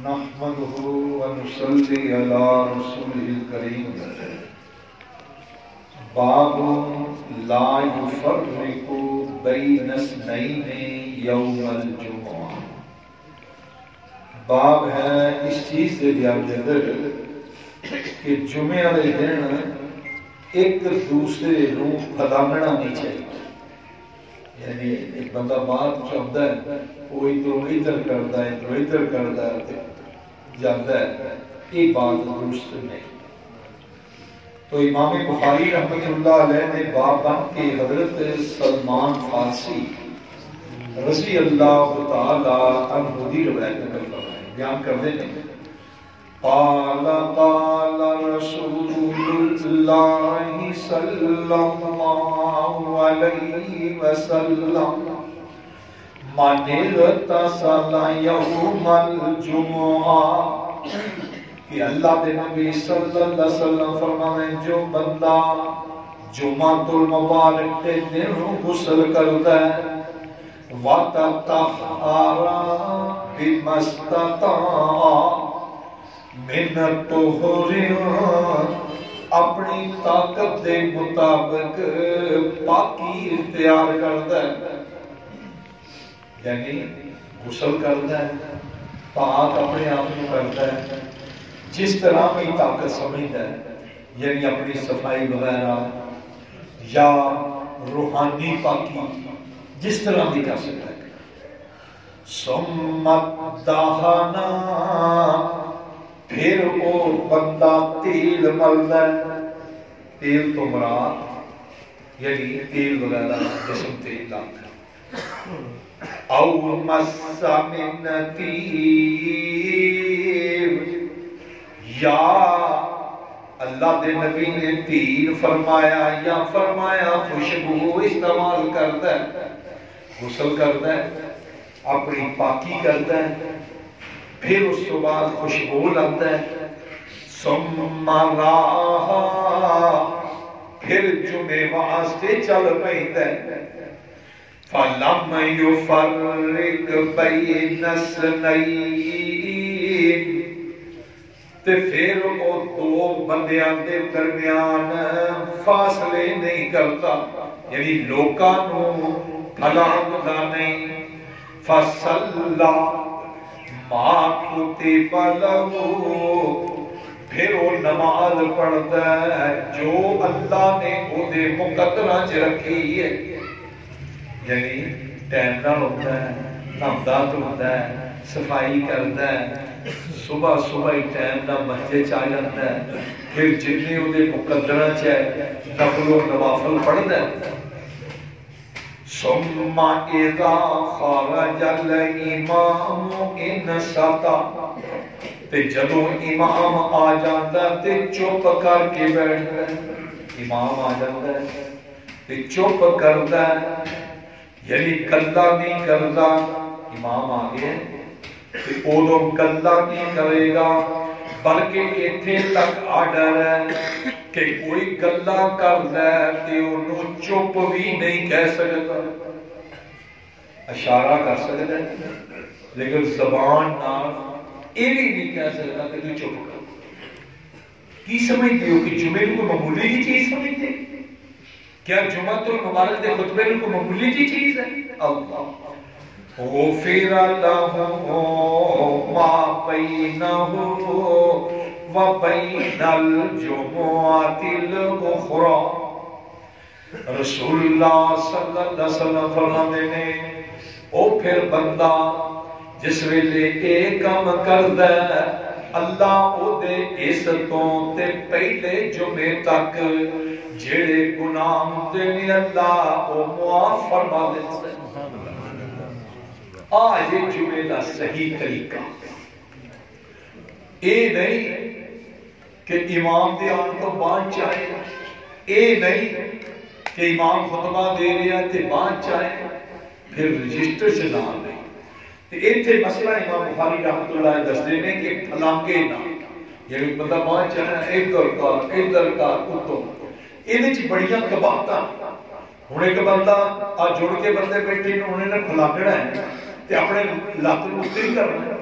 نحمده ونصلي على رسوله الكريم باب لا يفرق بين اثنين يوم الجمعہ. باب ہے اس چیز سے بیان دے اندر کہ جمعہ والے دن ایک دوسرے نو پھلانا نہیں چاہیے. یعنی ایک بندہ بات چاہتا ہے وہ ادھر کرتا ہے ادھر کرتا ہے جاتا ہے، یہ بات درست نہیں. تو امام بخاری رحمۃ اللہ علیہ نے باب بن کے حضرت سلمان فارسی رضی اللہ تعالی عنہ کی روایت نقل فرمائے، بیان کر دیں گے. قال قال رسول اللہ صلی اللہ علیہ وسلم من اغتسل یوم الجمعہ، کہ اللہ کے نبی صلی اللہ علیہ وسلم فرمانے جو بندہ جمعۃ المبارک کے دن غسل کرتا ہے وَتَطَہَّرَ بِمَا اسْتَطَاعَ من الطہور، اپنی طاقت کے مطابق پاکی اختیار کرتا ہے، یعنی غسل کرتا ہے پاک اپنے آپ کو کرتا ہے جس طرح بھی طاقت سمجھتا ہے، یعنی اپنی صفائی وغیرہ یا روحانی پاکی جس طرح بھی کر سکتا ہے. ثم دہنا، پھر وہ بندہ تیل ملتا ہے. تیل تو مراد یعنی تیل وغیرہ جسم تیل لاتا ہے. او مس من طیب، یا اللہ دے نبی نے تیل فرمایا یا فرمایا خوشبو استعمال کرتا ہے، غسل کرتا ہے اپنی پاکی کرتا ہے، پھر اس کے بعد خوشبو لگتا ہے. ثم راہ، پھر جمعے واسطے چل پیندا ہے. فلم یفرق بین اثنین، تے پھر وہ دو بندیاں دے درمیان فاصلے نہیں کرتا، یعنی لوکاں نو بھلاؤندا نہیں. فصلا ما کتب لہ، پھر وہ نماز پڑھتا ہے جو اللہ نے وہ دے مقدرہ چ رکھی ہے، یعنی ٹائم نال ہوتا ہے، نہاتا دھوتا ہے، صفائی کرتا ہے، صبح صبح ہی ٹائم نال مسجد چ آ جاتا ہے، پھر جتنے وہ دے مقدرہ چ ہے نفل و نوافل پڑھتا ہے. ثم اذا خرج الامام انصت، تے جدوں امام آ جاتا تے چپ کر کے بیٹھتا ہے. امام آ جاتا ہے تے چپ کرتا ہے، یعنی گلا نہیں کرتا. امام آ گئے تے ادو گلا نہیں کرے گا، بلکہ اتنے تک آرڈر ہے کہ کوئی گلا کر لے تے انہوں چپ بھی نہیں کہہ سکتا. اشارہ کر سکتا ہے لیکن زبان نہ یہ بھی نہیں کہہ سکتا کہ تو چپ کر. کی سمجھتے ہو کہ جمعے کو معمولی کی چیز سمجھتے؟ کیا جمعۃ المبارک دے خطبے کو معمولی کی چیز ہے؟ اللہ غفر لہ ما بینہ وَبَيْنَ الْجُمُعَةِ الْأُخْرَى. رسول اللہ صلی اللہ علیہ وسلم فرماتے ہیں او پھر بندہ جس ویلے ایک کام کردا ہے اللہ او دے اس تو تے پہلے جمعے تک جڑے گناہ ہوندے نے اللہ او معاف فرما دیتا ہے. آج جمعے دا صحیح طریقہ اے نہیں کہ امام دے آن کو بانچ چاہے، اے نہیں کہ امام خطبہ دے رہا ہے تے بانچ چاہے پھر رجسٹر سے نام نہیں. ایتھے مسئلہ امام بخاری رحمۃ اللہ دستے نے کہ پھلانگے نہ، یعنی بندہ بانچ چاہے ادھر کا اتو یہ بڑیاں کباہتاں. ہوں ایک بندہ آ جڑ کے بندے بیٹھے انہوں نے پھلانگنا ہے تے اپنے لت نو اتر کرنا،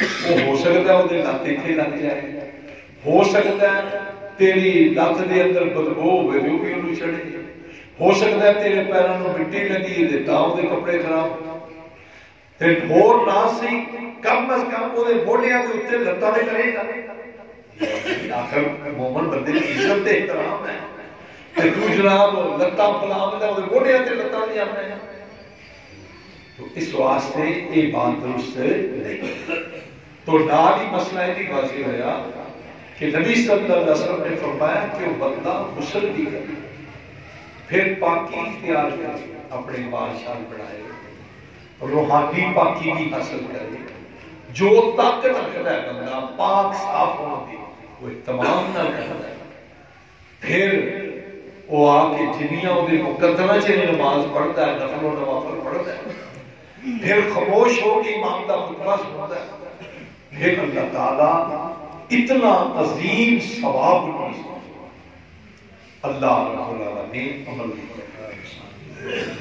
وہ ہو سکتا ہے وہ لت اتنے لگ جائے، ہو سکتا ہے تیری لت دے اندر بدبو ہوئے جو بھی انہوں چڑھے، ہو سکتا ہے تیرے پیروں میں مٹی لگی دیتا وہ کپڑے خراب تے ہور نہ سی کم از کم وہ موڈیاں دے اوتے لتاں دے کرے گا۔ آخر مومن بندے کی عزت تے احترام ہے تے تو جناب لتاں پھیلاویں تے موڈیاں تے لتاں نہیں آنے، تو اس واسطے یہ بات درست نہیں۔ تو نال ہی مسئلہ یہ واضح ہوا کہ نبی صلی اللہ علیہ وسلم نے فرمایا کہ وہ بندہ غسل بھی کرے پھر پاکی اختیار کرے، اپنے بادشاہ بڑھائے، روحانی پاکی بھی حاصل کرے، جو طاقت رکھتا ہے بندہ پاک صاف ہونے وہ اہتمام نہ کرتا ہے، پھر وہ آ کے جنیاں وہ مقدمہ سے نماز پڑھتا ہے، نفل و نوافل پڑھتا ہے، پھر خاموش ہو کے امام کا خطبہ سنتا ہے، پھر اللہ تعالیٰ اتنا عظیم ثواب اللہ رب العالمین عمل کرتا ہے۔